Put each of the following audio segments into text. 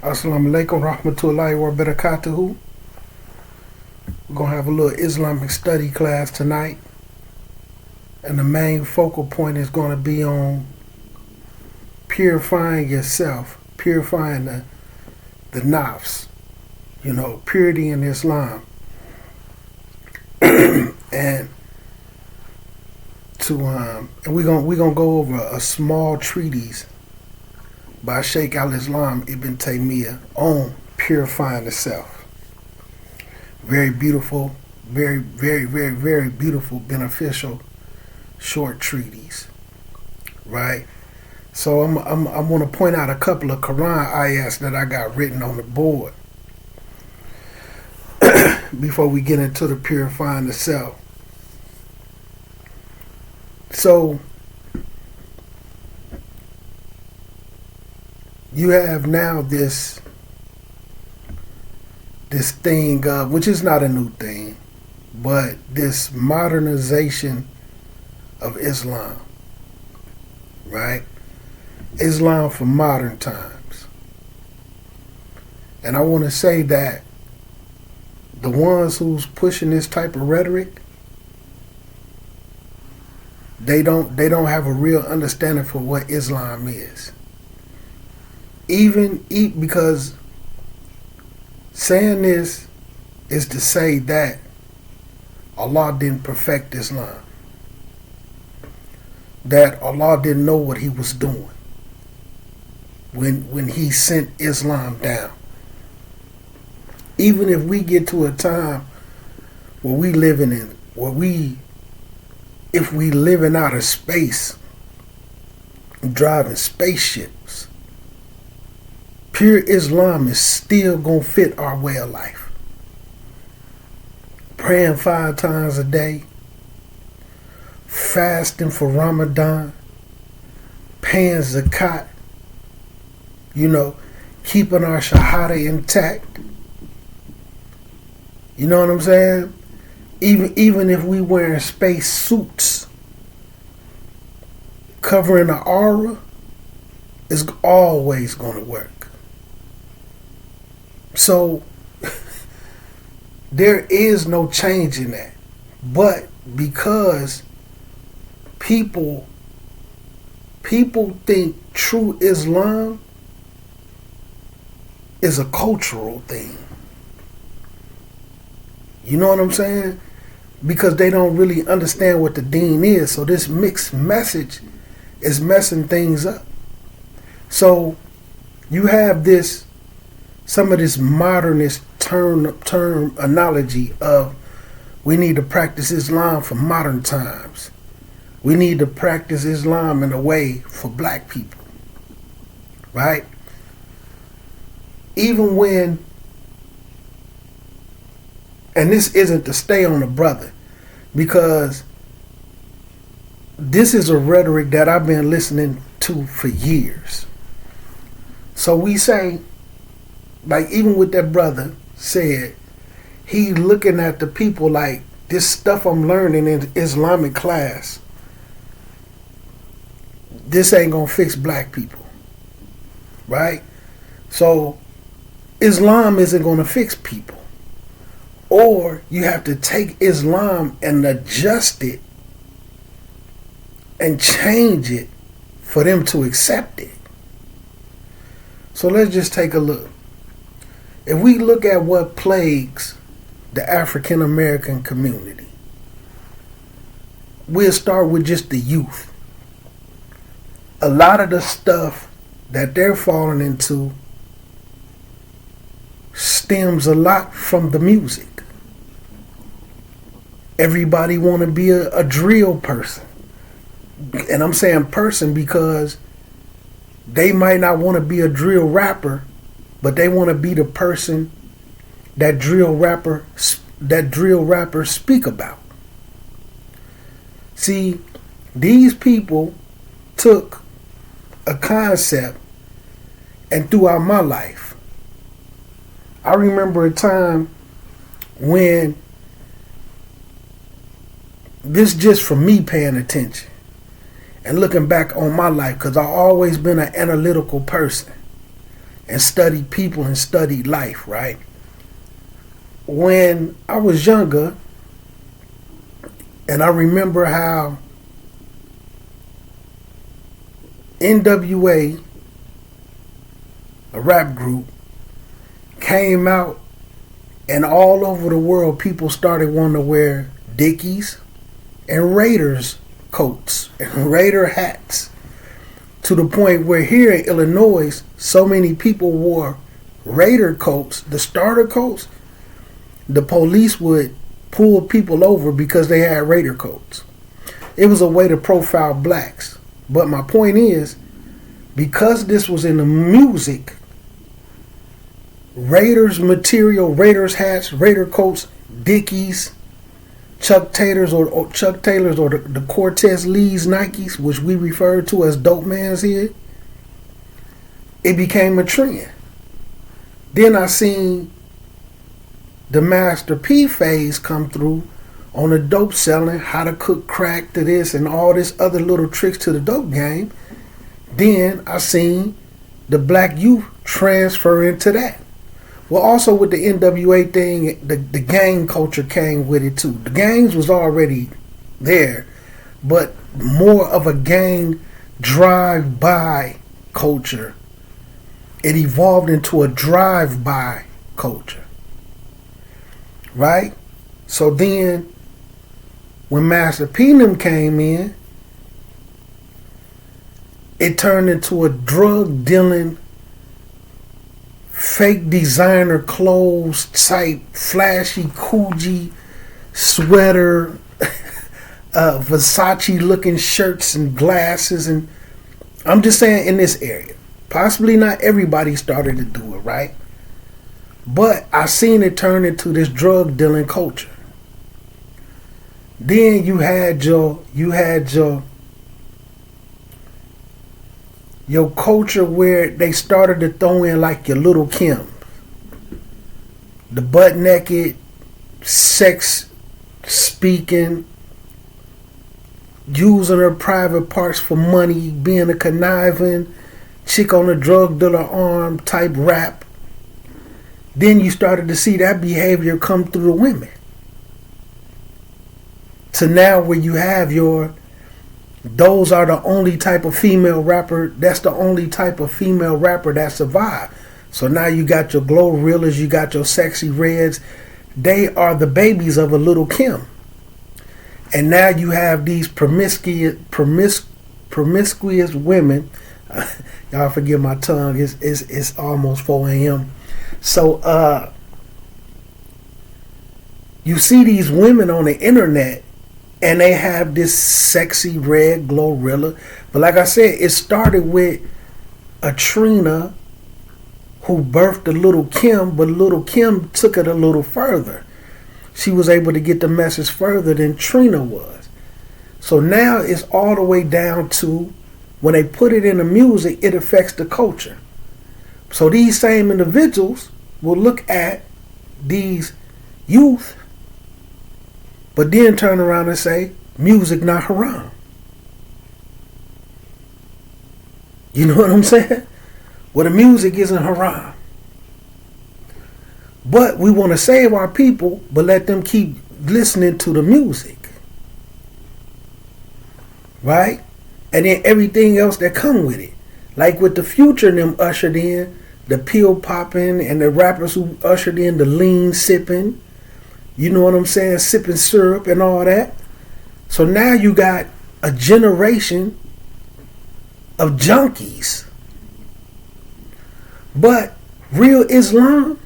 Assalamu alaikum rahmatullahi wa barakatuhu. We're going to have a little Islamic study class tonight. And the main focal point is going to be on purifying yourself, purifying the nafs, purity in Islam. and we're gonna go over a small treatise by Sheikh al-Islam Ibn Taymiyyah on purifying the self. Very beautiful, very, very, very, very beautiful, beneficial short treatise, right? So I'm going to point out a couple of Quran ayats that I got written on the board before we get into the purifying the self. So you have now this thing, which is not a new thing, but this modernization of Islam, right? Islam for modern times. And I want to say that the ones who's pushing this type of rhetoric, they don't have a real understanding for what Islam is. Because saying this is to say that Allah didn't perfect Islam, that Allah didn't know what he was doing when he sent Islam down. Even if we get to a time where we living in, if we live in outer space, driving spaceships, pure Islam is still gonna fit our way of life. Praying 5 times a day, fasting for Ramadan, paying zakat, keeping our shahada intact. You know what I'm saying? Even if we wearing space suits, covering the aura is always going to work. So there is no change in that. But because people think true Islam is a cultural thing. You know what I'm saying? Because they don't really understand what the deen is. So this mixed message is messing things up. So you have some of this modernist term analogy of we need to practice Islam for modern times. We need to practice Islam in a way for black people. Right? Even when, and this isn't to stay on the brother, because this is a rhetoric that I've been listening to for years. So we say, like even with that brother said, he looking at the people like this stuff I'm learning in Islamic class, this ain't gonna fix black people, right? So Islam isn't gonna fix people. Or you have to take Islam and adjust it and change it for them to accept it. So let's just take a look. If we look at what plagues the African American community, we'll start with just the youth. A lot of the stuff that they're falling into stems a lot from the music. Everybody want to be a drill person. And I'm saying person because they might not want to be a drill rapper, but they want to be the person that drill rappers speak about. See, these people took a concept, and throughout my life, I remember a time when this just from me paying attention and looking back on my life, because I've always been an analytical person. and studied people and studied life, right? When I was younger, and I remember how NWA, a rap group, came out, and all over the world people started wanting to wear Dickies and Raiders coats and Raider hats, to the point where here in Illinois so many people wore Raider coats, the starter coats. The police would pull people over because they had Raider coats. It was a way to profile blacks. But my point is, because this was in the music, Raiders material, Raiders hats, Raider coats, Dickies, Chuck Taylors or the Cortez Lee's Nikes, which we refer to as dope man's head, it became a trend. Then I seen the Master P phase come through on the dope selling, how to cook crack to this and all this other little tricks to the dope game. Then I seen the black youth transfer into that. Well, also with the NWA thing, the gang culture came with it too. The gangs was already there, but more of a gang drive-by culture. It evolved into a drive-by culture, right? So then, when Master P and them came in, it turned into a drug dealing, fake designer clothes type, flashy Coogee sweater, Versace looking shirts and glasses. And I'm just saying, in this area, possibly not everybody started to do it, right? But I seen it turn into this drug dealing culture. Then you had your culture where they started to throw in like your Little Kim, the butt naked, sex speaking, using her private parts for money, being a conniving chick on a drug dealer arm type rap. Then you started to see that behavior come through the women. To now where you have those are the only type of female rapper, that's the only type of female rapper that survived. So now you got your Glorrillas, you got your Sexy Reds. They are the babies of a Little Kim. And now you have these promiscuous women. Y'all forgive my tongue, it's almost 4 a.m. So you see these women on the internet, and they have this Sexy Red Glorilla. But like I said, it started with a Trina who birthed a Little Kim, but Little Kim took it a little further. She was able to get the message further than Trina was. So now it's all the way down to when they put it in the music, it affects the culture. So these same individuals will look at these youth, but then turn around and say, music not haram. You know what I'm saying? Well, the music isn't haram. But we want to save our people, but let them keep listening to the music. Right? And then everything else that come with it. Like with the Future and them ushered in the pill popping, and the rappers who ushered in the lean sipping. You know what I'm saying? Sipping syrup and all that. So now you got a generation of junkies. But real Islam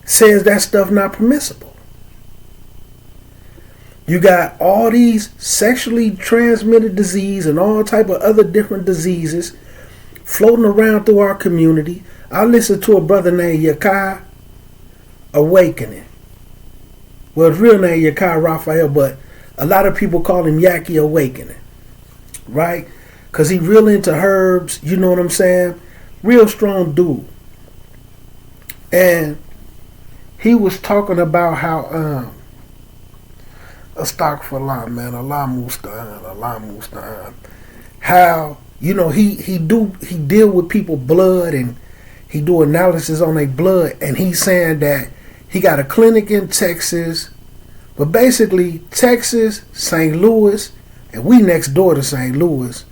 says that stuff not permissible. You got all these sexually transmitted disease and all type of other different diseases floating around through our community. I listened to a brother named Yakai Awakening. Well, his real name Yakai Raphael, but a lot of people call him Yaki Awakening. Right? Because he real into herbs, you know what I'm saying? Real strong dude. And he was talking about how Astaghfirullah, man, Allah Musta'an. How he deal with people blood, and he do analysis on their blood, and he's saying that he got a clinic in Texas, but basically Texas, St. Louis, and we next door to St. Louis.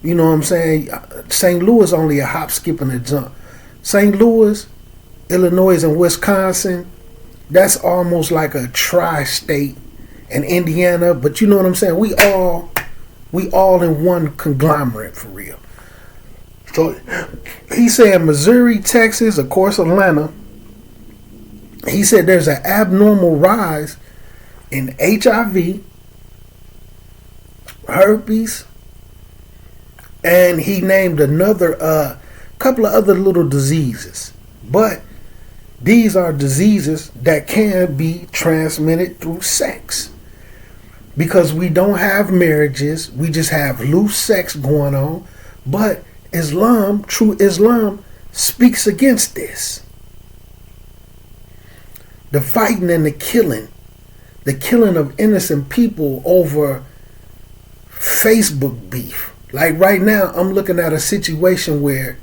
You know what I'm saying? St. Louis only a hop, skip, and a jump. St. Louis, Illinois, and Wisconsin, that's almost like a tri-state, and Indiana. But you know what I'm saying? We all in one conglomerate for real. So he said Missouri, Texas, of course Atlanta. He said there's an abnormal rise in HIV, herpes, and he named another couple of other little diseases. But these are diseases that can be transmitted through sex. Because we don't have marriages, we just have loose sex going on. But Islam, true Islam, speaks against this. The fighting and the killing of innocent people over Facebook beef. Like right now, I'm looking at a situation where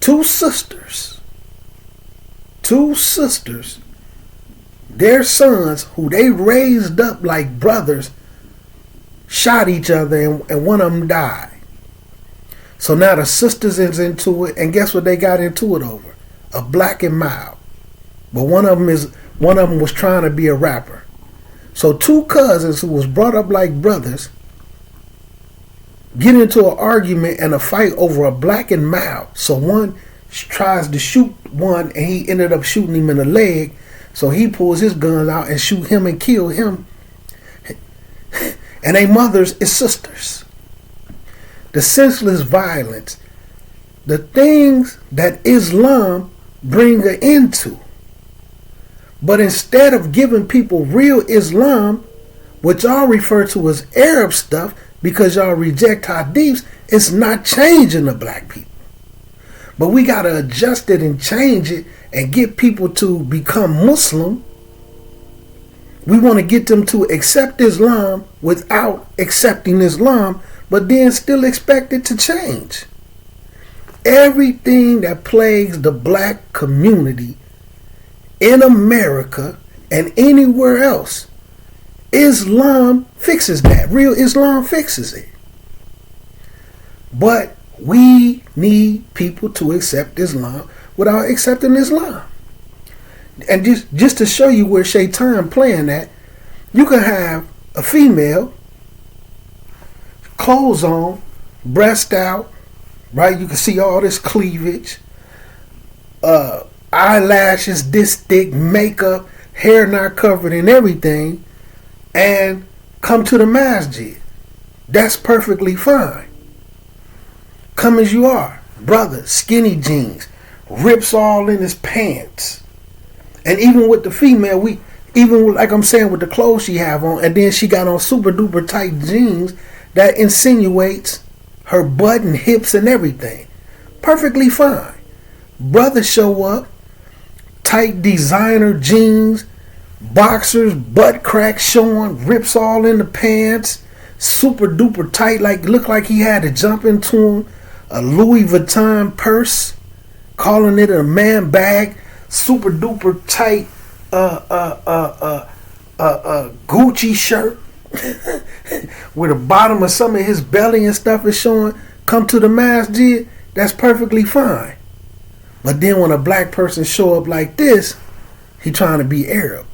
two sisters, their sons, who they raised up like brothers, shot each other, and one of them died. So now the sisters is into it, and guess what they got into it over? A black and mild. But one of them was trying to be a rapper. So two cousins who was brought up like brothers get into an argument and a fight over a black and mild. So one tries to shoot one, and he ended up shooting him in the leg. So he pulls his guns out and shoot him and kill him. And they mothers is sisters. The senseless violence, the things that Islam bring an end to. But instead of giving people real Islam, what y'all refer to as Arab stuff, because y'all reject hadiths, it's not changing the black people. But we got to adjust it and change it and get people to become Muslim. We want to get them to accept Islam without accepting Islam, but then still expect it to change. Everything that plagues the black community in America and anywhere else, Islam fixes that. Real Islam fixes it. But we need people to accept Islam without accepting Islam. And just to show you where Shaitan playing at, you can have a female, clothes on, breast out, right? You can see all this cleavage, eyelashes this thick, makeup, hair not covered and everything, and come to the masjid. That's perfectly fine. Come as you are. Brother, skinny jeans, rips all in his pants. And even with the female, like I'm saying, with the clothes she have on, and then she got on super duper tight jeans that insinuates her butt and hips and everything. Perfectly fine. Brothers show up, tight designer jeans, boxers, butt crack showing, rips all in the pants, super duper tight, like looked like he had to jump into him, a Louis Vuitton purse, calling it a man bag, super duper tight Gucci shirt where the bottom of some of his belly and stuff is showing, come to the masjid. That's perfectly fine. But then when a black person show up like this, he trying to be Arab.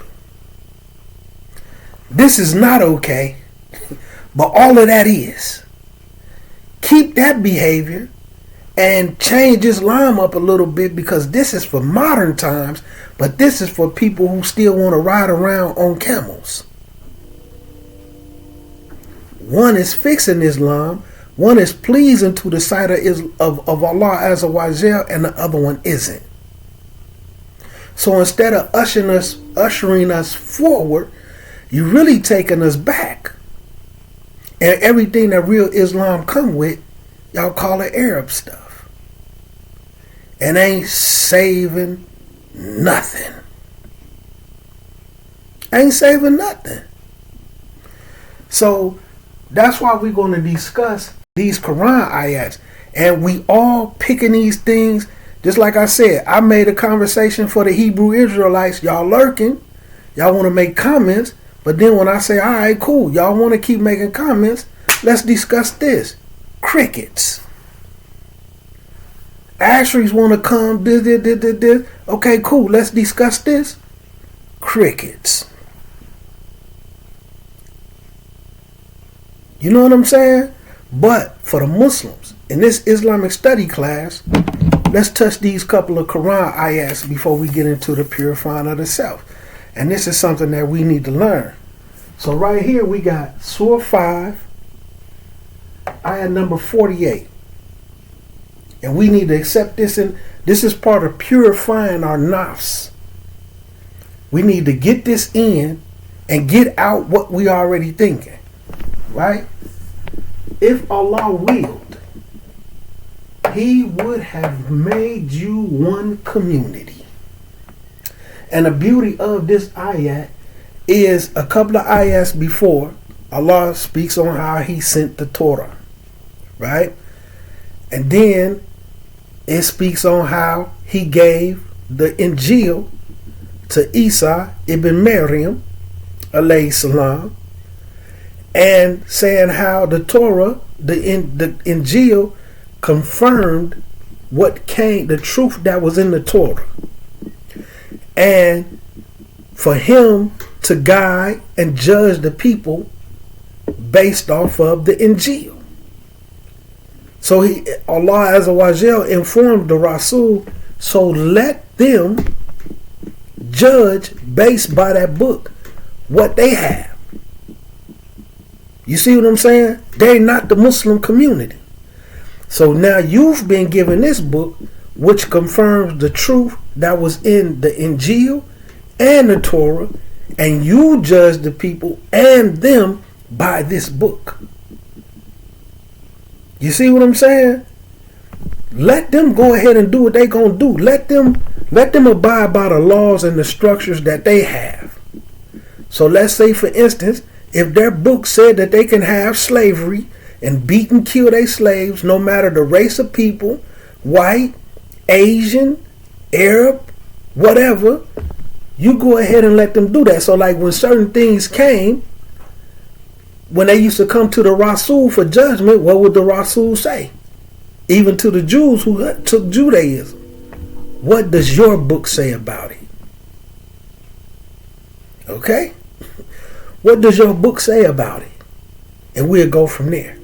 This is not okay. But all of that is. Keep that behavior and change Islam up a little bit, because this is for modern times, but this is for people who still want to ride around on camels. One is fixing Islam, one is pleasing to the sight of Allah Azza wa Jal, and the other one isn't. So instead of ushering us forward, you're really taking us back. And everything that real Islam come with, y'all call it Arab stuff. And ain't saving nothing. Ain't saving nothing. So that's why we're going to discuss these Quran ayats, and we all picking these things. Just like I said, I made a conversation for the Hebrew Israelites. Y'all lurking, y'all want to make comments, but then when I say, all right, cool, y'all want to keep making comments, let's discuss this. Crickets. Asheries want to come, this. Okay, cool, let's discuss this. Crickets. You know what I'm saying? But for the Muslims, in this Islamic study class, let's touch these couple of Quran ayats before we get into the purifying of the self. And this is something that we need to learn. So right here we got Surah 5, ayat number 48. And we need to accept this, and this is part of purifying our nafs. We need to get this in and get out what we already thinking. Right? If Allah willed, He would have made you one community. And the beauty of this ayat is a couple of ayats before, Allah speaks on how He sent the Torah. Right? And then it speaks on how He gave the Injil to Isa ibn Maryam, alayhi salam, and saying how the Torah, the Injil, confirmed what came, the truth that was in the Torah. And for Him to guide and judge the people based off of the Injil. So Allah Azza wa Jal informed the Rasul, so let them judge based by that book what they have. You see what I'm saying? They're not the Muslim community. So now you've been given this book, which confirms the truth that was in the Injil and the Torah, and you judge the people and them by this book. You see what I'm saying? Let them go ahead and do what they're going to do. Let them abide by the laws and the structures that they have. So let's say, for instance, if their book said that they can have slavery and beat and kill their slaves, no matter the race of people, white, Asian, Arab, whatever, you go ahead and let them do that. So like when certain things came, when they used to come to the Rasul for judgment, what would the Rasul say? Even to the Jews who took Judaism. What does your book say about it? Okay? What does your book say about it? And we'll go from there.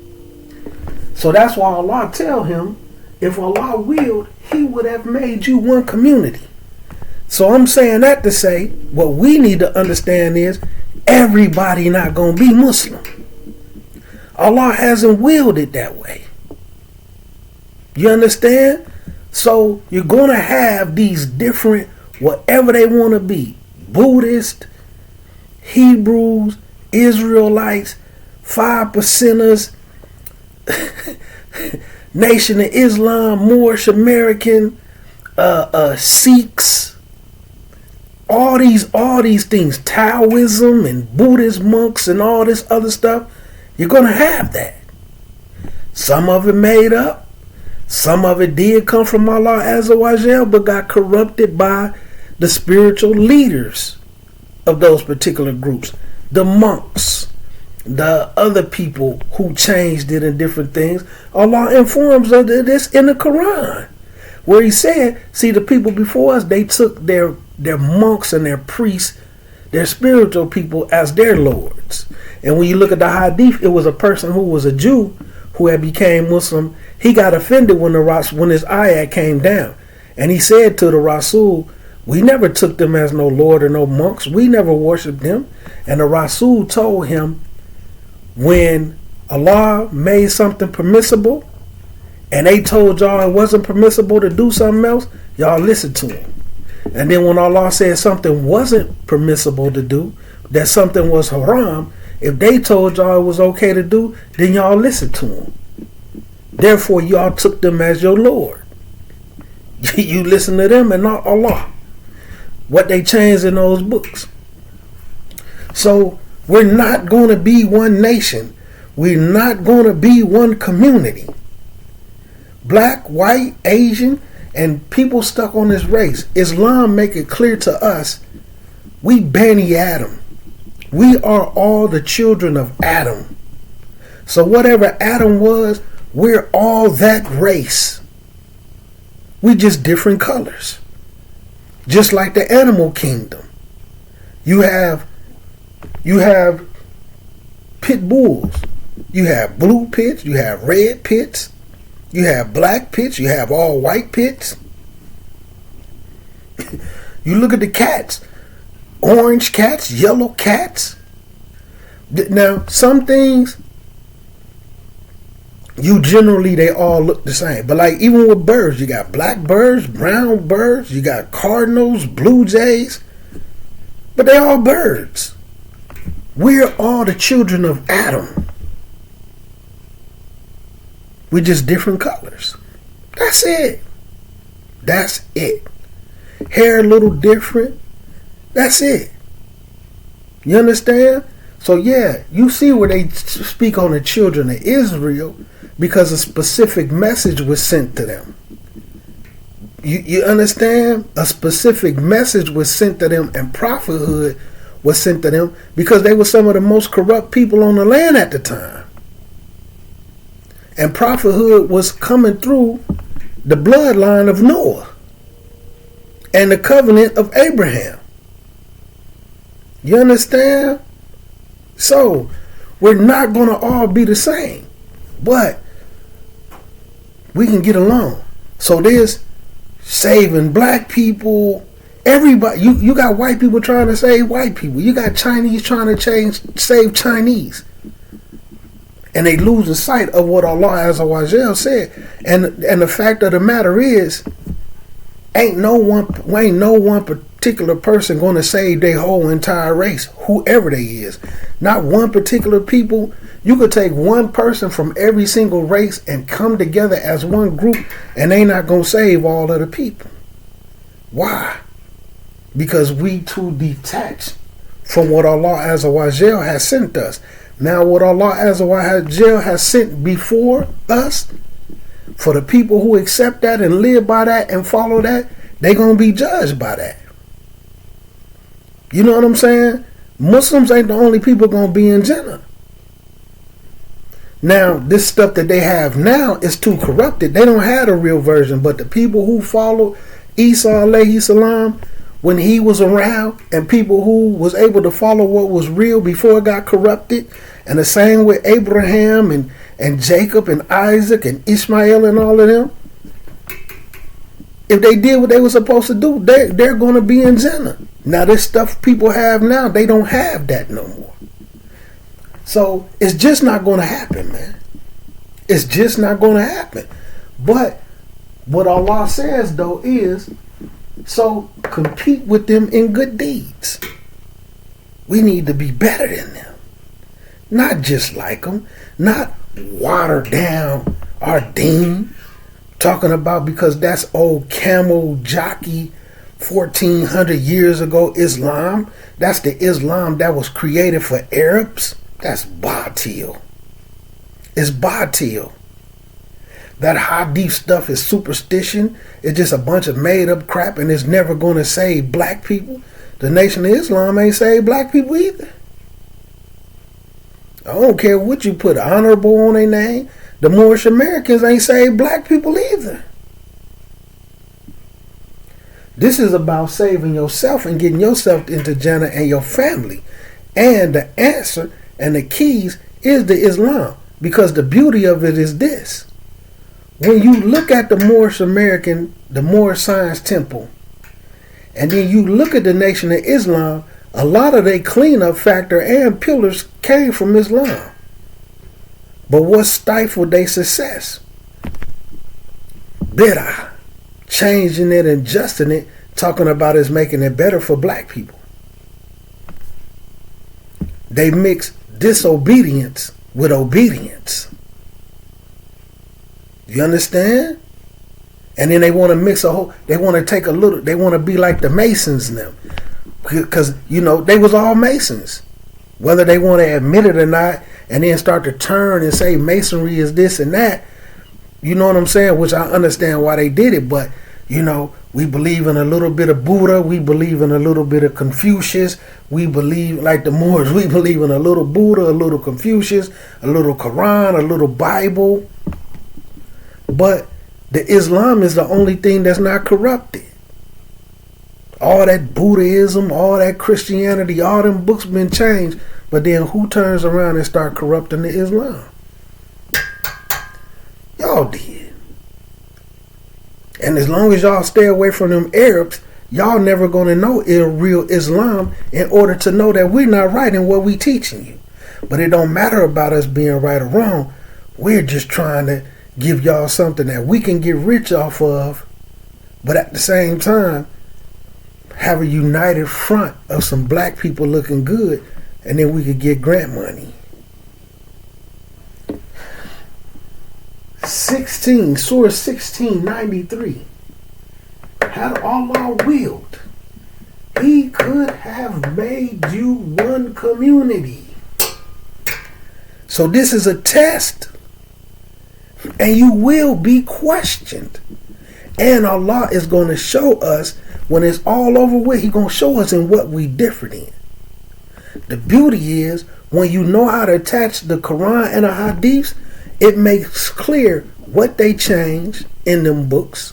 So that's why Allah tell him, if Allah willed, He would have made you one community. So I'm saying that to say, what we need to understand is, everybody not going to be Muslim. Allah hasn't willed it that way. You understand? So you're going to have these different, whatever they want to be, Buddhist, Hebrews, Israelites, 5%ers, Nation of Islam, Moorish American, Sikhs, all these things, Taoism and Buddhist monks and all this other stuff. You're going to have that. Some of it made up. Some of it did come from Allah Azza wa Jal, but got corrupted by the spiritual leaders of those particular groups. The monks, the other people who changed it and different things. Allah informs us of this in the Quran, where He said, see, the people before us, they took their monks and their priests, their spiritual people, as their lords. And when you look at the hadith, it was a person who was a Jew who had became Muslim. He got offended when this ayat came down. And he said to the Rasul, we never took them as no lord or no monks. We never worshipped them. And the Rasul told him, when Allah made something permissible and they told y'all it wasn't permissible to do something else, y'all listened to him. And then when Allah said something wasn't permissible to do, that something was haram, if they told y'all it was okay to do, then y'all listened to them. Therefore, y'all took them as your Lord. You listen to them and not Allah. What they changed in those books. So we're not going to be one nation. We're not going to be one community. Black, white, Asian, and people stuck on this race. Islam make it clear to us, we Bani Adam. We are all the children of Adam. So whatever Adam was, we're all that race. We just different colors. Just like the animal kingdom. You have pit bulls. You have blue pits. You have red pits. You have black pits. You have all white pits. You look at the cats. Orange cats, yellow cats. Now, some things, they all look the same. But like even with birds, you got black birds, brown birds, you got cardinals, blue jays. But they're all birds. We're all the children of Adam. We're just different colors. That's it. That's it. Hair a little different. That's it. You understand? So yeah, you see where they speak on the children of Israel because a specific message was sent to them. You understand? A specific message was sent to them, and prophethood was sent to them because they were some of the most corrupt people on the land at the time. And prophethood was coming through the bloodline of Noah and the covenant of Abraham. You understand? So, we're not going to all be the same, but we can get along. So there's saving black people, everybody. You got white people trying to save white people. You got Chinese trying to save Chinese. And they losing sight of what Allah Azza wa Jal said. And the fact of the matter is, ain't no one particular person going to save their whole entire race, whoever they is. Not one particular people. You could take one person from every single race and come together as one group, and they not going to save all of the people. Why? Because we too detached from what Allah Azza wa Jal has sent us. Now what Allah Azza wa Jal has sent before us, for the people who accept that and live by that and follow that, they're going to be judged by that. You know what I'm saying? Muslims ain't the only people going to be in Jannah. Now, this stuff that they have now is too corrupted. They don't have a real version, but the people who follow Isa alayhi salam when he was around, and people who was able to follow what was real before it got corrupted, and the same with Abraham and Jacob and Isaac and Ishmael and all of them, if they did what they were supposed to do, they're going to be in Jannah. Now, this stuff people have now, they don't have that no more. So, it's just not going to happen, man. It's just not going to happen. But what Allah says, though, is, so compete with them in good deeds. We need to be better than them. Not just like them. Not water down our deen. Talking about because that's old camel jockey 1400 years ago Islam. That's the Islam that was created for Arabs. That's batil. It's batil. That hadith stuff is superstition. It's just a bunch of made up crap, and it's never going to save black people. The Nation of Islam ain't save black people either. I don't care what you put honorable on their name. The Moorish Americans ain't saved black people either. This is about saving yourself and getting yourself into Jannah and your family. And the answer and the keys is the Islam. Because the beauty of it is this. When you look at the Moorish American, the Moorish Science Temple, and then you look at the Nation of Islam, a lot of their cleanup factor and pillars came from Islam. But what stifled their success? Bid'ah. Changing it and adjusting it, talking about it's making it better for black people. They mix disobedience with obedience. You understand? And then they want to mix they want to take a little, they want to be like the Masons now. Because, they was all Masons. whether they want to admit it or not, and then start to turn and say Masonry is this and that. You know what I'm saying? Which I understand why they did it, but we believe in a little bit of Buddha, we believe in a little bit of Confucius, we believe, like the Moors, we believe in a little Buddha, a little Confucius, a little Quran, a little Bible. But the Islam is the only thing that's not corrupted. All that Buddhism, all that Christianity, all them books been changed, but then who turns around and start corrupting the Islam? Y'all did. And as long as y'all stay away from them Arabs, y'all never going to know real Islam in order to know that we're not right in what we teaching you. But it don't matter about us being right or wrong. We're just trying to give y'all something that we can get rich off of, but at the same time have a united front of some black people looking good, and then we could get grant money. 16, Surah 16:93. Had Allah willed, He could have made you one community. So this is a test, and you will be questioned. And Allah is going to show us, when it's all over with, He's going to show us in what we different in. The beauty is, when you know how to attach the Quran and the Hadiths, it makes clear what they changed in them books.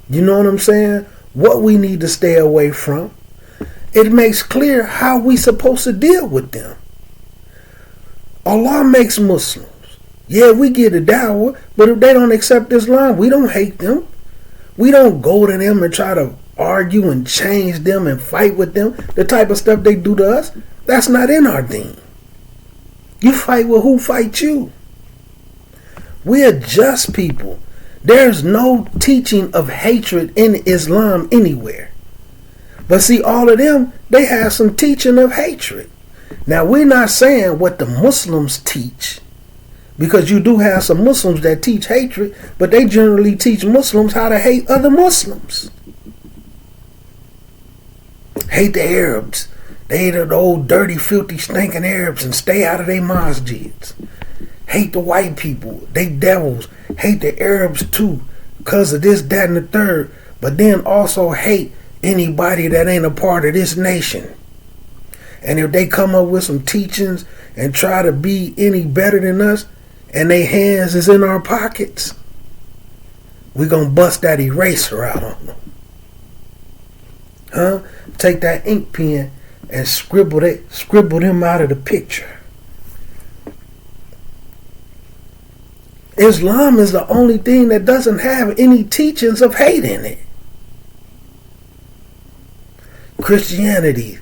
You know what I'm saying? What we need to stay away from. It makes clear how we supposed to deal with them. Allah makes Muslims. Yeah, we get a dawah, but if they don't accept Islam, we don't hate them. We don't go to them and try to argue and change them and fight with them. The type of stuff they do to us, that's not in our deen. You fight with who fights you. We're just people. There's no teaching of hatred in Islam anywhere. But see, all of them, they have some teaching of hatred. Now, we're not saying what the Muslims teach, because you do have some Muslims that teach hatred, but they generally teach Muslims how to hate other Muslims. Hate the Arabs. They hate the old dirty, filthy, stinking Arabs and stay out of their masjids. Hate the white people. They devils. Hate the Arabs too, because of this, that, and the third. But then also hate anybody that ain't a part of this nation. And if they come up with some teachings and try to be any better than us, and their hands is in our pockets, we're going to bust that eraser out on them. Huh? Take that ink pen and scribble them out of the picture. Islam is the only thing that doesn't have any teachings of hate in it. Christianity,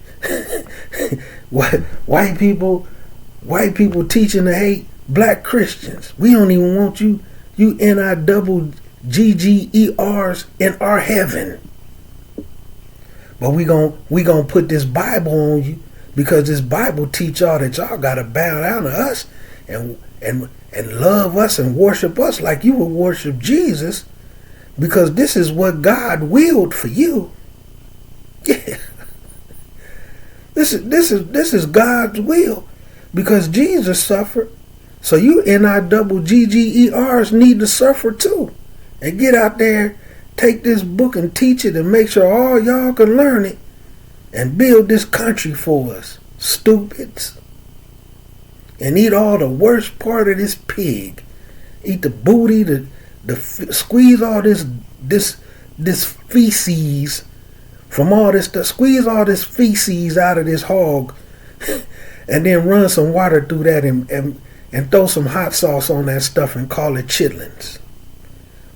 white people teaching to hate black Christians. We don't even want you NIGGERs in our heaven. But we gonna put this Bible on you, because this Bible teach y'all that y'all gotta bow down to us and love us and worship us like you would worship Jesus, because this is what God willed for you. Yeah. This is God's will, because Jesus suffered. So you NIGGERs need to suffer too. And get out there, take this book and teach it, and make sure all y'all can learn it and build this country for us, stupids. And eat all the worst part of this pig. Eat the booty, squeeze all this feces from all this stuff. Squeeze all this feces out of this hog, and then run some water through that and throw some hot sauce on that stuff and call it chitlins,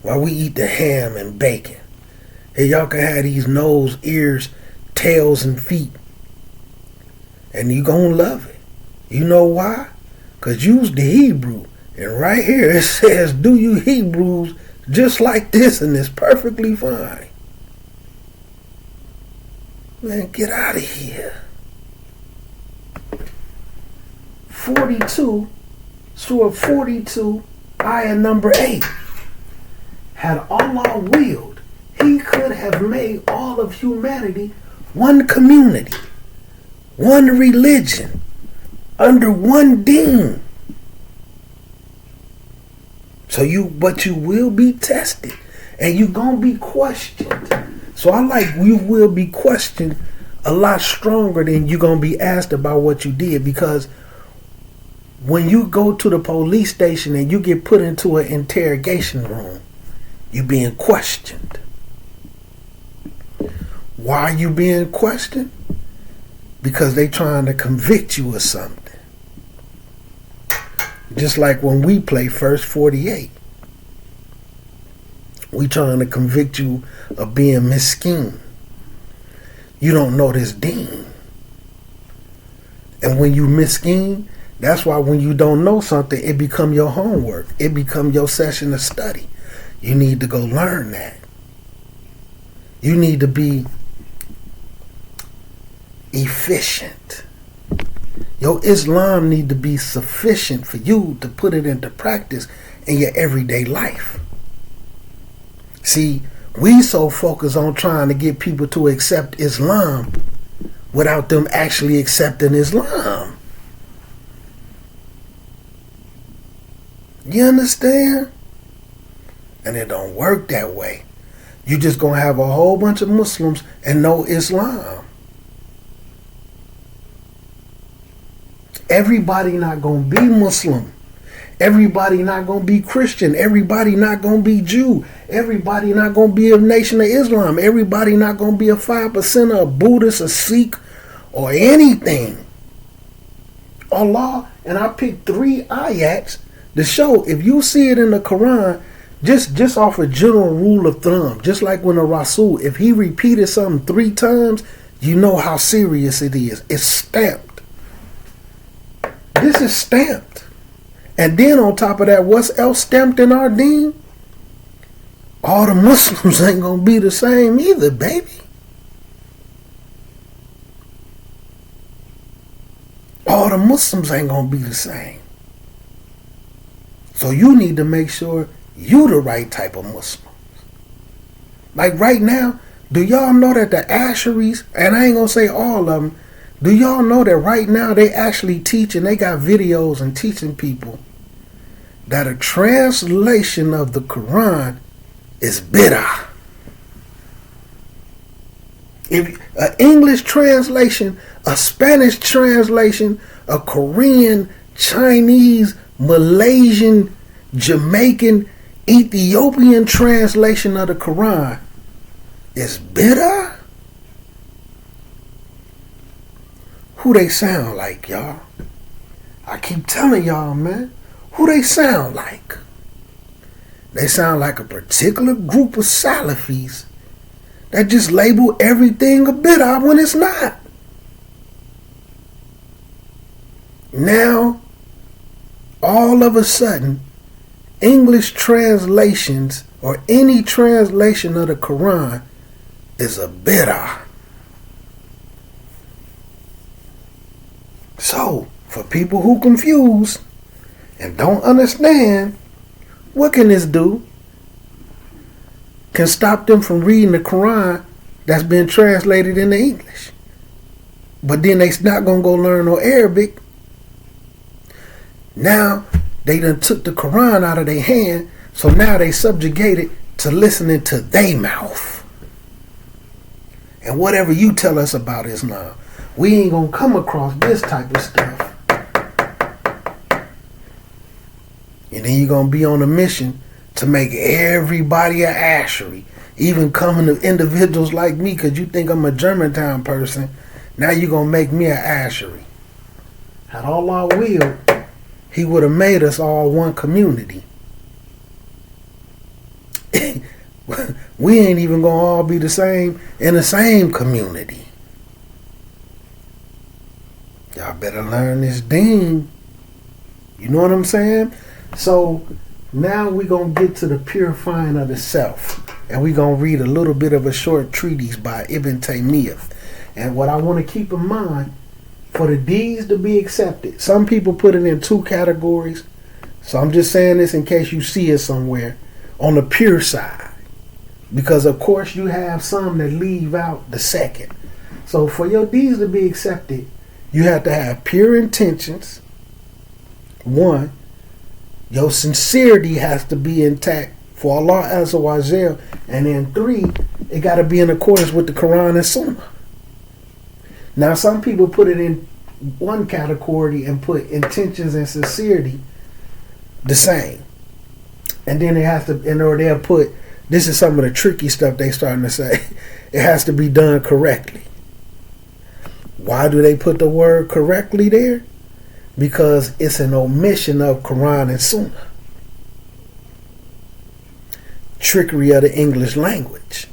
while we eat the ham and bacon. Hey, y'all can have these nose, ears, tails, and feet, and you gonna love it. You know why? Because you's the Hebrew. And right here it says, do you Hebrews just like this, and it's perfectly fine. Man, get out of here. 42, Surah 42, ayah number 8. Had Allah willed, He could have made all of humanity one community, one religion, under one deen. But you will be tested, and you gonna be questioned. So I like you will be questioned a lot stronger than you gonna be asked about what you did, because when you go to the police station and you get put into an interrogation room, you being questioned. Why are you being questioned? Because they trying to convict you of something. Just like when we play First 48. We trying to convict you of being miskin. You don't know this deen. And when you miskin, that's why when you don't know something, it become your homework. It become your session of study. You need to go learn that. You need to be efficient. Your Islam need to be sufficient for you to put it into practice in your everyday life. See, we so focused on trying to get people to accept Islam without them actually accepting Islam. You understand? And it don't work that way. You just gonna have a whole bunch of Muslims and no Islam. Everybody not gonna be Muslim. Everybody not gonna be Christian. Everybody not gonna be Jew. Everybody not gonna be a Nation of Islam. Everybody not gonna be a 5% a Buddhist, a Sikh, or anything. Allah, and I picked 3 ayats to show, if you see it in the Quran, just off a general rule of thumb, just like when a Rasul, if he repeated something 3 times, you know how serious it is. It's stamped. This is stamped. And then on top of that, what's else stamped in our deen? All the Muslims ain't gonna be the same either, baby. All the Muslims ain't gonna be the same. So you need to make sure you the right type of Muslims. Like right now, do y'all know that the Asheris, and I ain't gonna say all of them, do y'all know that right now they actually teach, and they got videos and teaching people that a translation of the Quran is bid'ah. If an English translation, a Spanish translation, a Korean, Chinese, Malaysian, Jamaican, Ethiopian translation of the Quran is bid'ah? Who they sound like, y'all? I keep telling y'all, man. Who they sound like? They sound like a particular group of Salafis that just label everything a bid'ah when it's not. Now, all of a sudden, English translations or any translation of the Quran is a bid'ah. So, for people who confuse and don't understand, what can this do? Can stop them from reading the Quran that's been translated into English. But then they not going to go learn no Arabic. Now, they done took the Quran out of their hand, so now they subjugated to listening to their mouth. And whatever you tell us about Islam, we ain't going to come across this type of stuff. And then you're going to be on a mission to make everybody an Asheri. Even coming to individuals like me, because you think I'm a Germantown person, now you're going to make me an Asheri. Had Allah willed, He would have made us all one community. We ain't even going to all be the same in the same community. Y'all better learn this deen. You know what I'm saying? So now we're going to get to the purifying of the self. And we're going to read a little bit of a short treatise by Ibn Taymiyyah. And what I want to keep in mind, for the deeds to be accepted, some people put it in 2 categories. So I'm just saying this in case you see it somewhere. On the pure side. Because of course you have some that leave out the second. So for your deeds to be accepted, You have to have pure intentions. 1, your sincerity has to be intact for Allah Azza wa Jal. And then 3, it got to be in accordance with the Quran and Sunnah. Now, some people put it in one category and put intentions and sincerity the same. And then it has to, or they'll put, this is some of the tricky stuff they starting to say, it has to be done correctly. Why do they put the word correctly there? Because it's an omission of Quran and Sunnah. Trickery of the English language.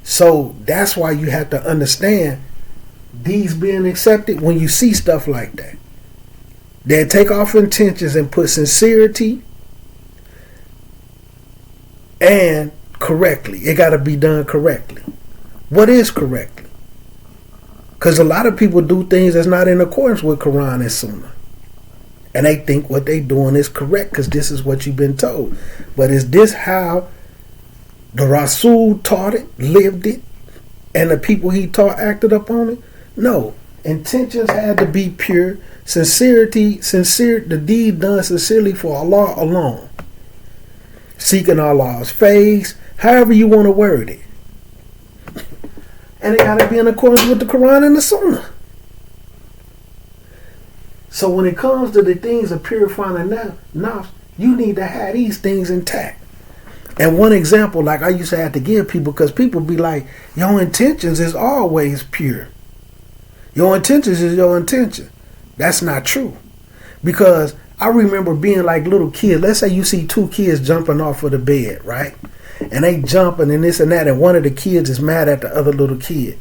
So that's why you have to understand these being accepted when you see stuff like that. They take off intentions and put sincerity and correctly. It got to be done correctly. What is correctly? Because a lot of people do things that's not in accordance with Quran and Sunnah. And they think what they doing is correct because this is what you've been told. But is this how the Rasul taught it, lived it, and the people he taught acted upon it? No. Intentions had to be pure. Sincerity, the deed done sincerely for Allah alone. Seeking Allah's face, however you want to word it. And it got to be in accordance with the Quran and the Sunnah. So when it comes to the things of purifying the nafs, you need to have these things intact. And one example, like I used to have to give people, because people be like, your intentions is always pure. Your intentions is your intention. That's not true. Because I remember being like little kids. Let's say you see 2 kids jumping off of the bed, right? And they jumping and this and that, and one of the kids is mad at the other little kid.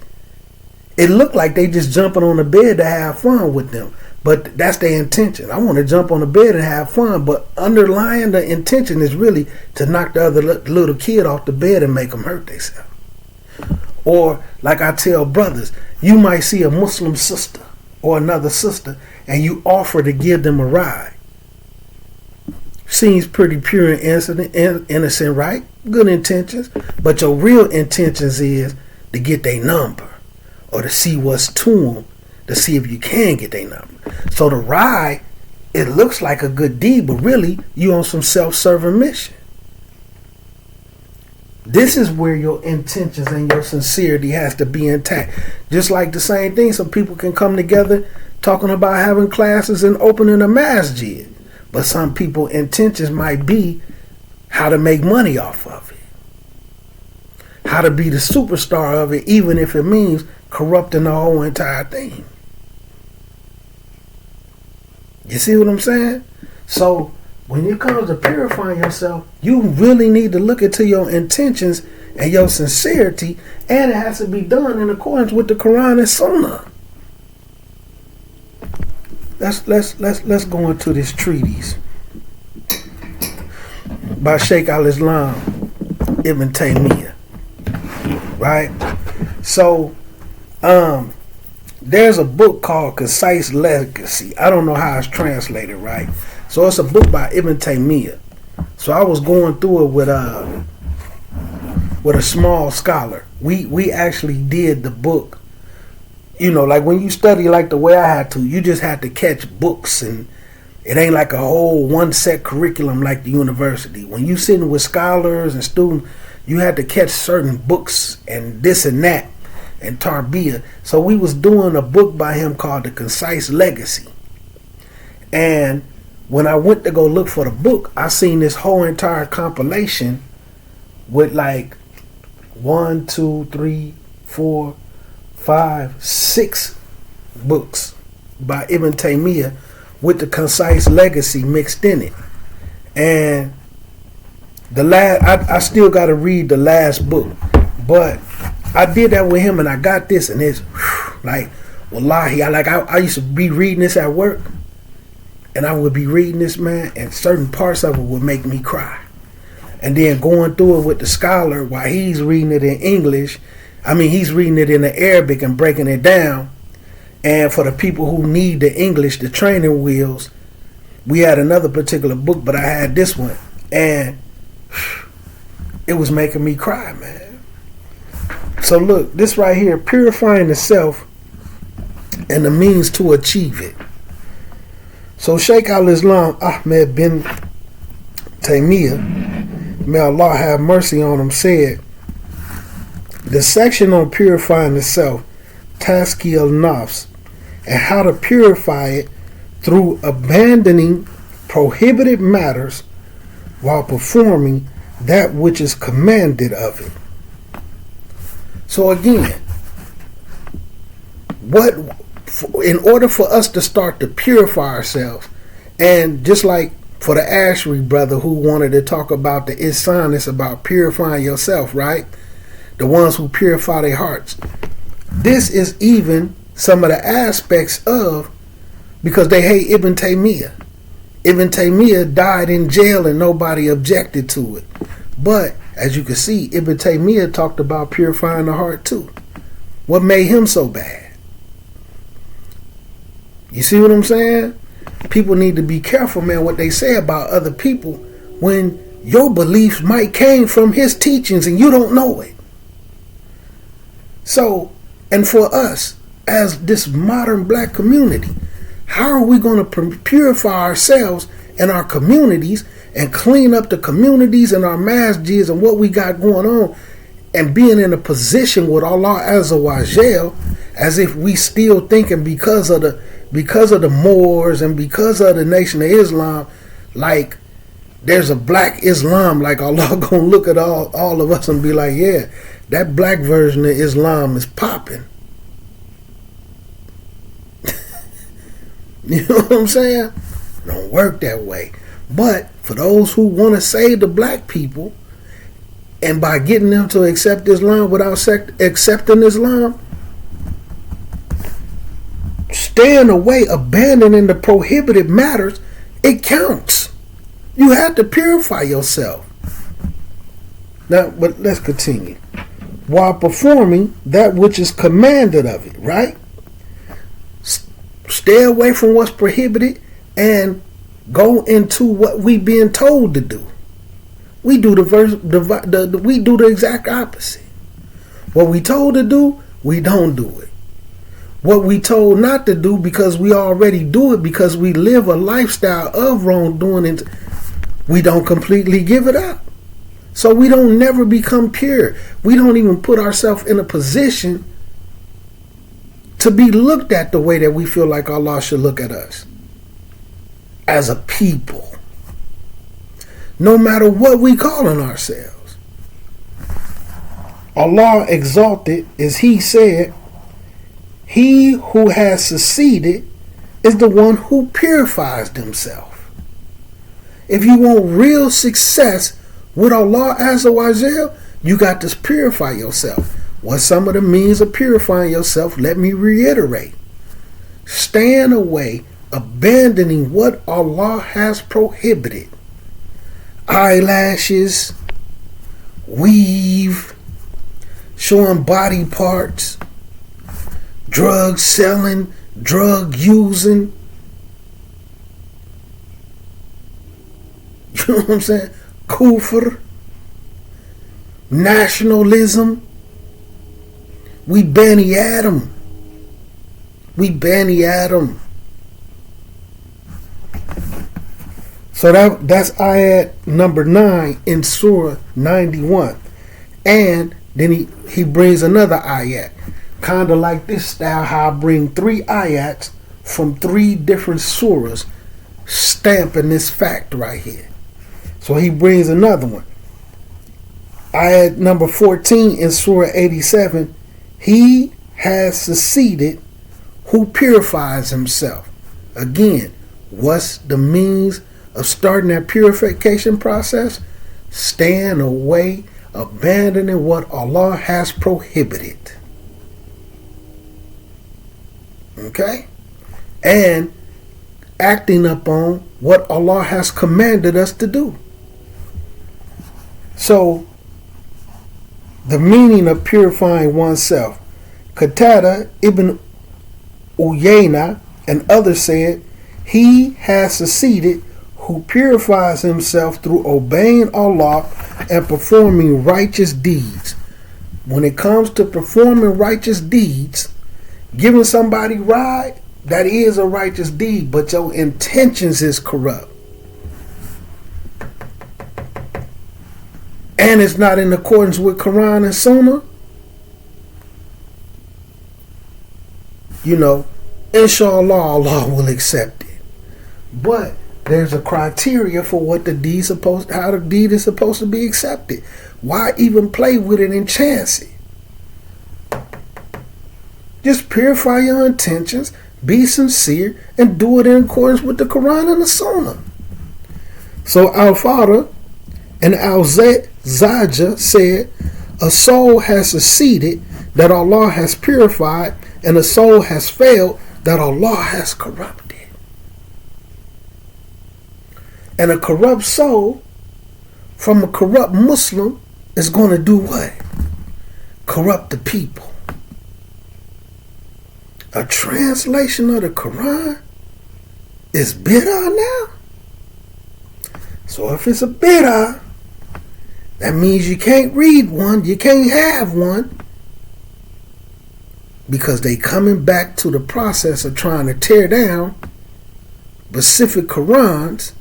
It looked like they just jumping on the bed to have fun with them. But that's their intention. I want to jump on the bed and have fun. But underlying the intention is really to knock the other little kid off the bed and make them hurt themselves. Or like I tell brothers, you might see a Muslim sister or another sister and you offer to give them a ride. Seems pretty pure and innocent, right? Good intentions. But your real intentions is to get their number or to see what's to them, to see if you can get their number. So the ride, it looks like a good deed, but really you on some self-serving mission. This is where your intentions and your sincerity has to be intact. Just like the same thing, some people can come together talking about having classes and opening a masjid. But some people's intentions might be how to make money off of it. How to be the superstar of it, even if it means corrupting the whole entire thing. You see what I'm saying? So when it comes to purifying yourself, you really need to look into your intentions and your sincerity, and it has to be done in accordance with the Quran and Sunnah. Let's go into this treatise by Sheikh al-Islam Ibn Taymiyyah. Right? So there's a book called Concise Legacy. I don't know how it's translated, right? So it's a book by Ibn Taymiyyah. So I was going through it with a small scholar. We actually did the book. You know, like when you study like the way I had to, you just had to catch books, and it ain't like a whole one set curriculum like the university. When you sitting with scholars and students, you had to catch certain books and this and that and tarbiyah. So we was doing a book by him called The Concise Legacy. And when I went to go look for the book, I seen this whole entire compilation with like 1, 2, 3, 4, 5, 6 books by Ibn Taymiyyah with the Concise Legacy mixed in it. And the last, I still got to read the last book, but I did that with him, and I got this, and it's like, wallahi, I used to be reading this at work, and I would be reading this, man, and certain parts of it would make me cry. And then going through it with the scholar while he's reading it in English, he's reading it in the Arabic and breaking it down. And for the people who need the English, the training wheels, we had another particular book, but I had this one. And it was making me cry, man. So look, this right here, Purifying the Self and the means to achieve it. So Shaykh al-Islam Ahmed bin Taymiyyah, may Allah have mercy on him, said, the section on purifying the self, Tazki al-Nafs, and how to purify it through abandoning prohibited matters while performing that which is commanded of it. So again, in order for us to start to purify ourselves, and just like for the Ashri brother who wanted to talk about the Ihsan, it's about purifying yourself, right? The ones who purify their hearts. This is even some of the aspects of, because they hate Ibn Taymiyyah. Ibn Taymiyyah died in jail and nobody objected to it. But as you can see, Ibn Taymiyyah talked about purifying the heart too. What made him so bad? You see what I'm saying? People need to be careful, man, what they say about other people when your beliefs might came from his teachings and you don't know it. So, and for us, as this modern black community, how are we going to purify ourselves and our communities and clean up the communities and our masjids and what we got going on, and being in a position with Allah Azza wa Jal, as if we still thinking because of the Moors and because of the Nation of Islam, like there's a black Islam, like Allah gonna look at all of us and be like, yeah, that black version of Islam is popping. You know what I'm saying? It don't work that way. But for those who want to save the black people, and by getting them to accept Islam without accepting Islam, staying away, abandoning the prohibited matters, it counts. You have to purify yourself. Now, but let's continue. While performing that which is commanded of it, right? Stay away from what's prohibited and go into what we being told to do. We do we do the exact opposite. What we told to do, we don't do it. What we told not to do, because we already do it, because we live a lifestyle of wrongdoing, and we don't completely give it up. So we don't never become pure. We don't even put ourselves in a position to be looked at the way that we feel like Allah should look at us as a people, no matter what we calling ourselves. Allah exalted, as He said, he who has succeeded is the one who purifies themselves. If you want real success with Allah Azza wa Jal, you got to purify yourself. What's some of the means of purifying yourself? Let me reiterate. Staying away, abandoning what Allah has prohibited. Eyelashes, weave, showing body parts, drug selling, drug using. You know what I'm saying? Kufr, nationalism. We Bani Adam. We Bani Adam. So that's ayat number 9 in Surah 91. And then he brings another ayat. Kind of like this style, how I bring 3 ayats from 3 different surahs, stamping this fact right here. So he brings another one. Ayat number 14 in Surah 87. He has succeeded who purifies himself. Again, what's the means of starting that purification process? Staying away, abandoning what Allah has prohibited. Okay? And acting upon what Allah has commanded us to do. So, the meaning of purifying oneself. Qatada ibn Uyayna and others said, he has succeeded who purifies himself through obeying Allah and performing righteous deeds. When it comes to performing righteous deeds, Giving somebody ride, that is a righteous deed, but your intentions is corrupt. And it's not in accordance with Quran and Sunnah. Inshallah, Allah will accept it. But there's a criteria for what how the deed is supposed to be accepted. Why even play with it and chance it? Just purify your intentions, be sincere, and do it in accordance with the Quran and the Sunnah. So Al-Fara and Al-Zajjah said, a soul has succeeded that Allah has purified, and a soul has failed that Allah has corrupted. And a corrupt soul from a corrupt Muslim is going to do what? Corrupt the people. A translation of the Quran is bid'ah now. So if it's a bid'ah, that means you can't read one, you can't have one, because they coming back to the process of trying to tear down specific Qurans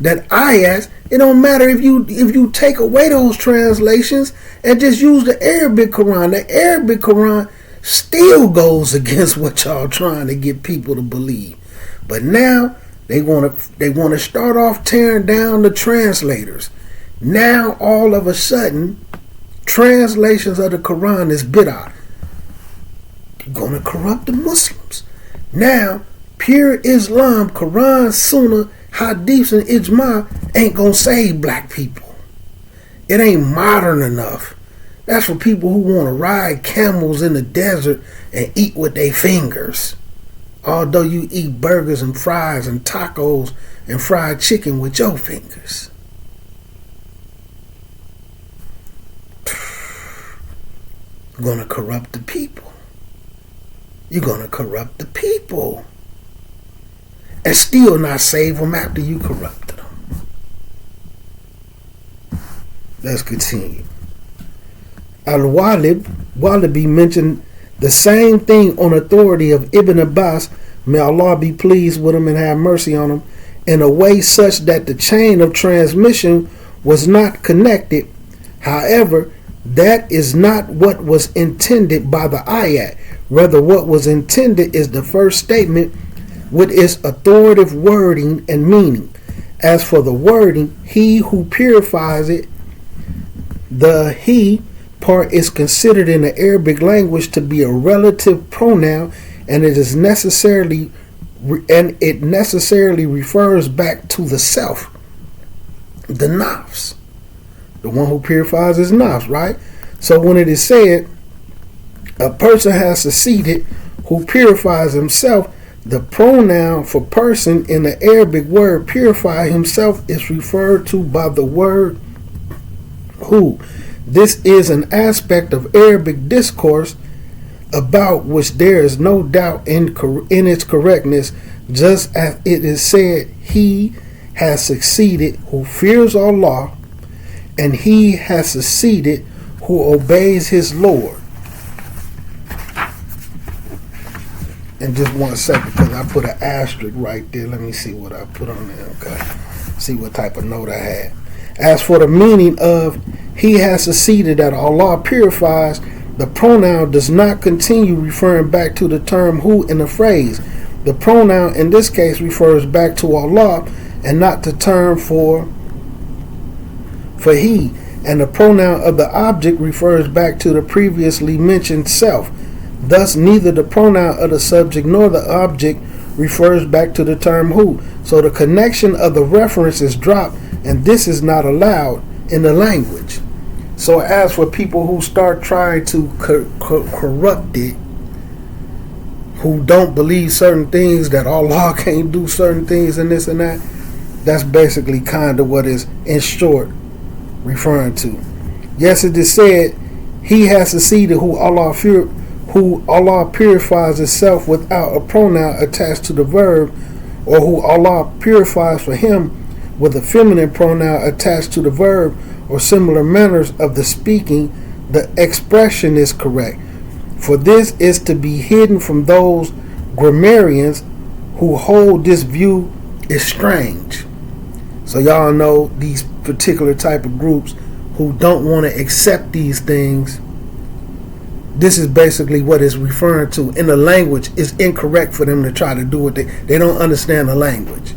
that ayats. It don't matter if you take away those translations and just use the Arabic Quran. The Arabic Quran still goes against what y'all trying to get people to believe. But now they want to start off tearing down the translators. Now all of a sudden, translations of the Quran is bid'ah. You're going to corrupt the Muslims. Now, pure Islam, Quran, Sunnah, Hadiths, and Ijma ain't going to save black people. It ain't modern enough. That's for people who want to ride camels in the desert and eat with their fingers. Although you eat burgers and fries and tacos and fried chicken with your fingers. You're going to corrupt the people. You're going to corrupt the people. And still not save them after you corrupted them. Let's continue. Al-Walibi mentioned the same thing on authority of Ibn Abbas, may Allah be pleased with him and have mercy on him, in a way such that the chain of transmission was not connected. However, that is not what was intended by the ayat. Rather, what was intended is the first statement with its authoritative wording and meaning. As for the wording, he who purifies it, the he part is considered in the Arabic language to be a relative pronoun, and it necessarily refers back to the self, the nafs. The one who purifies is nafs, right? So when it is said, a person has succeeded who purifies himself, the pronoun for person in the Arabic word purify himself is referred to by the word who. This is an aspect of Arabic discourse about which there is no doubt in its correctness, just as it is said, he has succeeded who fears Allah, and he has succeeded who obeys his Lord. And just 1 second, because I put an asterisk right there. Let me see what I put on there. Okay, see what type of note I had. As for the meaning of he has succeeded that Allah purifies, the pronoun does not continue referring back to the term who in the phrase. The pronoun in this case refers back to Allah and not the term for he. And the pronoun of the object refers back to the previously mentioned self. Thus, neither the pronoun of the subject nor the object refers back to the term who. So the connection of the reference is dropped, and this is not allowed in the language. So as for people who start trying to corrupt it, who don't believe certain things, that Allah can't do certain things and this and that, that's basically kind of what is, in short, referring to. Yes, it is said, he has succeeded who Allah purifies itself without a pronoun attached to the verb, or who Allah purifies for him with a feminine pronoun attached to the verb, or similar manners of the speaking. The expression is correct. For this is to be hidden from those grammarians who hold this view is strange. So y'all know these particular type of groups who don't want to accept these things. This is basically what it's referring to. In the language, it's incorrect for them to try to do what they don't understand the language,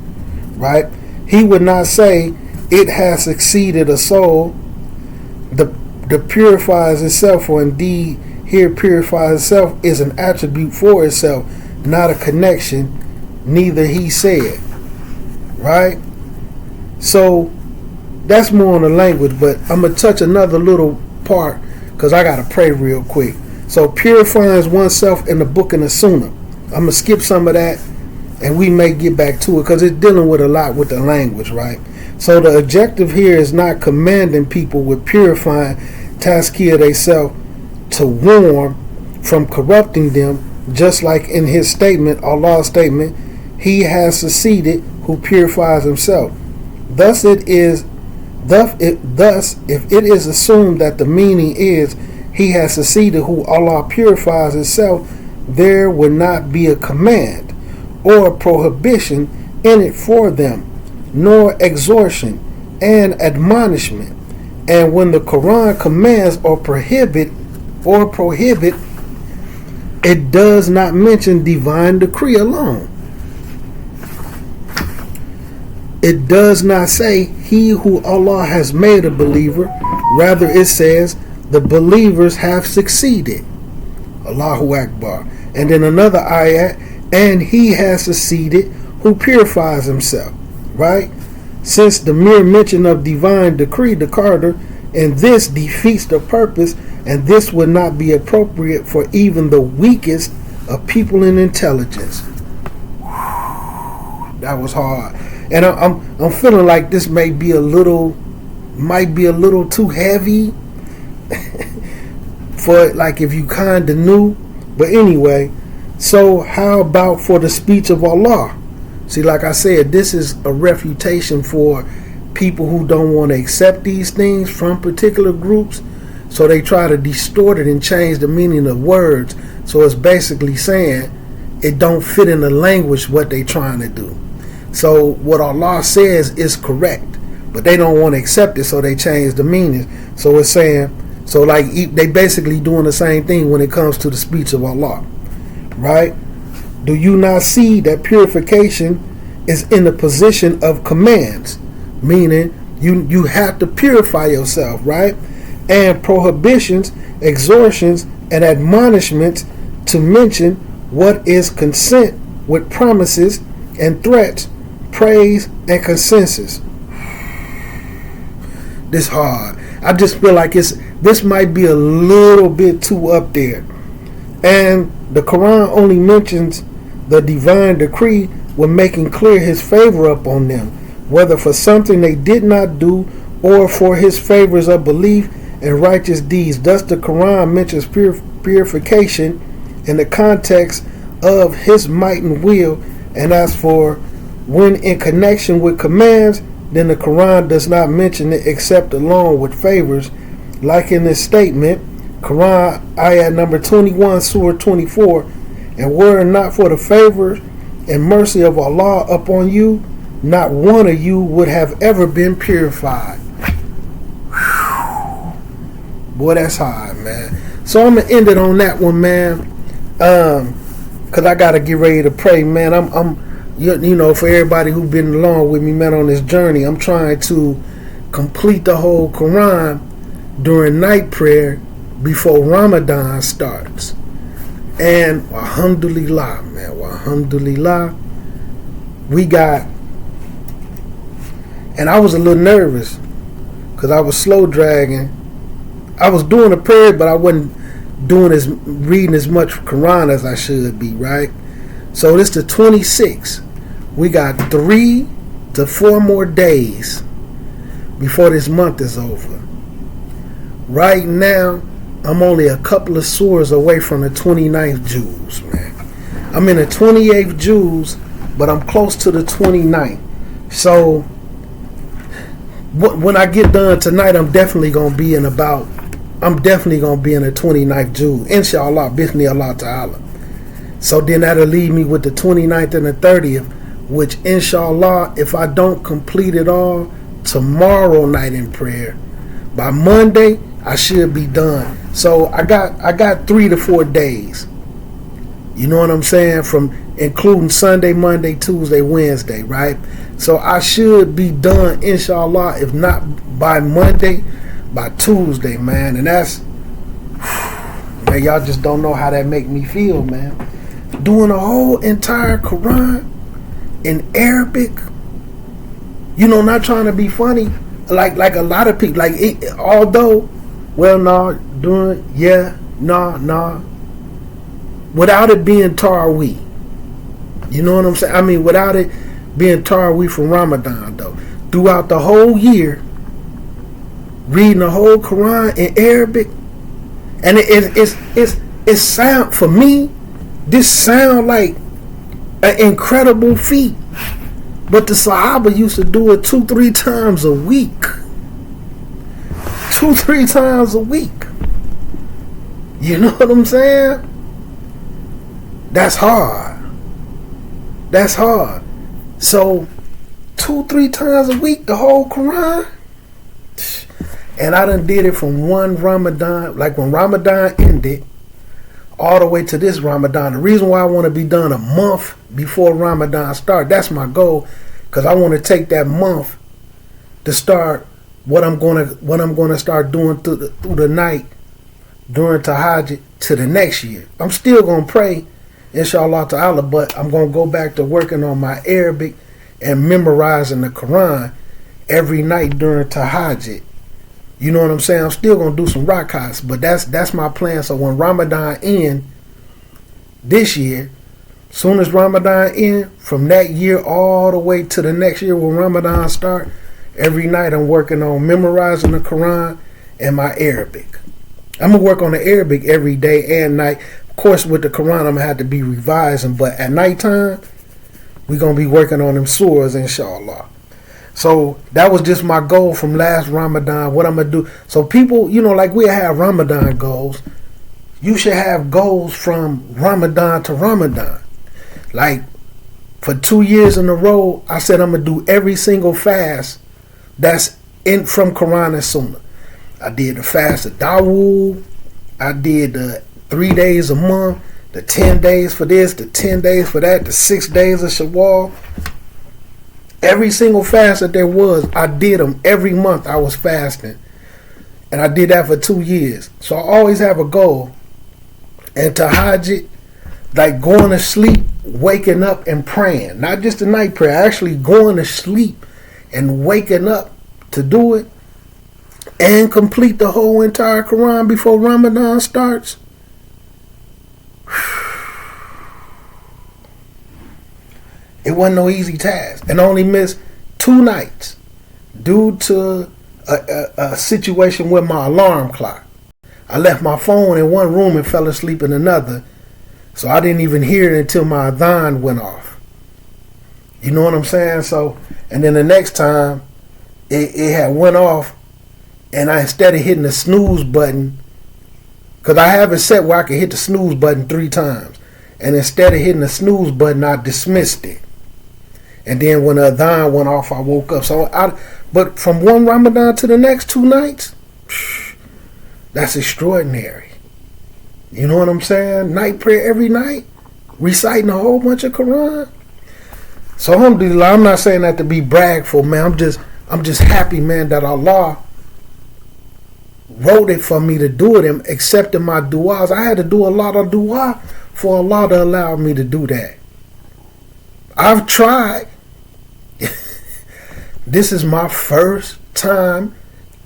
right? He would not say it has succeeded a soul that purifies itself, or indeed here purifies itself is an attribute for itself, not a connection. Neither he said, right? So that's more on the language, but I'm going to touch another little part because I got to pray real quick. So purifying oneself in the book in the Sunnah. I'm going to skip some of that and we may get back to it because it's dealing with a lot with the language, right? So the objective here is not commanding people with purifying tazkiyah theyself to warn from corrupting them, just like in his statement, Allah's statement, he has succeeded who purifies himself. Thus, if it is assumed that the meaning is he has succeeded who Allah purifies himself, there would not be a command or a prohibition in it for them, nor exhortation and admonishment. And when the Quran commands or prohibit, it does not mention divine decree alone. It does not say he who Allah has made a believer. Rather it says the believers have succeeded. Allahu Akbar. And then another ayat, and he has succeeded who purifies himself. Right? Since the mere mention of divine decree, the Carter, and this defeats the purpose, and this would not be appropriate for even the weakest of people in intelligence. That was hard. And I'm feeling like this might be a little too heavy for like if you kinda knew. But anyway, so how about for the speech of Allah? See, like I said, this is a refutation for people who don't want to accept these things from particular groups. So they try to distort it and change the meaning of words. So it's basically saying it don't fit in the language what they trying to do. So what Allah says is correct, but they don't want to accept it, so they change the meaning. So it's saying, so like they basically doing the same thing when it comes to the speech of Allah, right? Do you not see that purification is in the position of commands, meaning you have to purify yourself, right? And prohibitions, exhortations, and admonishments to mention what is consent with promises and threats, praise and consensus. This hard. I just feel like this might be a little bit too up there. And the Quran only mentions the divine decree when making clear his favor upon them, whether for something they did not do or for his favors of belief and righteous deeds. Thus the Quran mentions purification in the context of his might and will, and as for when in connection with commands, then the Quran does not mention it except along with favors, like in this statement, Quran ayat number 21, surah 24, and were it not for the favors and mercy of Allah upon you, not one of you would have ever been purified. Whew. Boy, that's hard, man. So I'm gonna end it on that one, man. Cause I gotta get ready to pray, man. I'm you know, for everybody who's been along with me, man, on this journey, I'm trying to complete the whole Quran during night prayer before Ramadan starts. And alhamdulillah, man, alhamdulillah, we got, and I was a little nervous because I was slow dragging. I was doing the prayer, but I wasn't reading as much Quran as I should be, right? So this the 26th. We got 3 to 4 more days before this month is over. Right now, I'm only a couple of surahs away from the 29th Juz, man. I'm in the 28th Juz, but I'm close to the 29th. So when I get done tonight, I'm definitely going to be in about I'm definitely going to be in the 29th June. Inshallah, bisni Allah ta'ala. So then that'll leave me with the 29th and the 30th, which inshallah, if I don't complete it all tomorrow night in prayer, by Monday, I should be done. So I got 3 to 4 days. You know what I'm saying? From including Sunday, Monday, Tuesday, Wednesday, right? So I should be done, inshallah, if not by Monday, by Tuesday, man. And that's, man, y'all just don't know how that make me feel, man. Doing a whole entire Quran in Arabic, you know, not trying to be funny, like a lot of people, like it, although, well, nah, doing, yeah, nah, without it being Taraweeh. You know what I'm saying? I mean, without it being Taraweeh from Ramadan, though. Throughout the whole year, reading the whole Quran in Arabic, and it sound, for me, this sound like an incredible feat. But the Sahaba used to do it 2-3 times a week. 2-3 times a week. You know what I'm saying? That's hard. That's hard. So 2-3 times a week, the whole Quran. And I done did it from one Ramadan, like when Ramadan ended, all the way to this Ramadan. The reason why I want to be done a month before Ramadan start, that's my goal, because I want to take that month to start what I'm gonna start doing through the night during Tahajjud to the next year. I'm still gonna pray, inshallah ta'ala, but I'm gonna go back to working on my Arabic and memorizing the Quran every night during Tahajjud. You know what I'm saying? I'm still gonna do some rakats, but that's my plan. So when Ramadan end this year, soon as Ramadan end, from that year all the way to the next year when Ramadan start, every night I'm working on memorizing the Quran and my Arabic. I'm gonna work on the Arabic every day and night. Of course, with the Quran, I'm gonna have to be revising, but at nighttime, we're gonna be working on them surahs, inshallah. So that was just my goal from last Ramadan, what I'm going to do. So people, you know, like we have Ramadan goals. You should have goals from Ramadan to Ramadan. Like for 2 years in a row, I said I'm going to do every single fast that's in from Quran and Sunnah. I did the fast of Dawood. I did the 3 days a month, the 10 days for this, the 10 days for that, the 6 days of Shawwal. Every single fast that there was, I did them every month. I was fasting, and I did that for 2 years. So I always have a goal. And Tahajjud, like going to sleep, waking up and praying, not just the night prayer, actually going to sleep and waking up to do it, and complete the whole entire Quran before Ramadan starts. It wasn't no easy task, and I only missed 2 nights due to a situation with my alarm clock. I left my phone in one room and fell asleep in another, so I didn't even hear it until my adhan went off. You know what I'm saying? So, and then the next time, it had went off, and I, instead of hitting the snooze button, because I have it set where I can hit the snooze button 3 times, and instead of hitting the snooze button, I dismissed it. And then when the adhan went off, I woke up. But from one Ramadan to the next 2 nights, that's extraordinary. You know what I'm saying? Night prayer every night, reciting a whole bunch of Quran. So alhamdulillah, I'm not saying that to be bragful, man. I'm just happy, man, that Allah wrote it for me to do it and accepted my du'as. I had to do a lot of du'a for Allah to allow me to do that. I've tried. This is my first time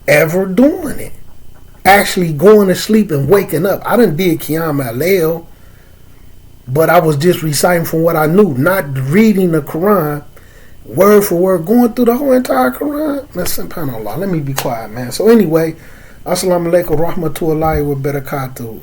ever doing it. Actually going to sleep and waking up. I done did Qiyam al-Layl, but I was just reciting from what I knew, not reading the Quran word for word, going through the whole entire Quran. That's subhanAllah. Let me be quiet, man. So anyway, assalamu alaikum rahmatullahi wa barakatuh.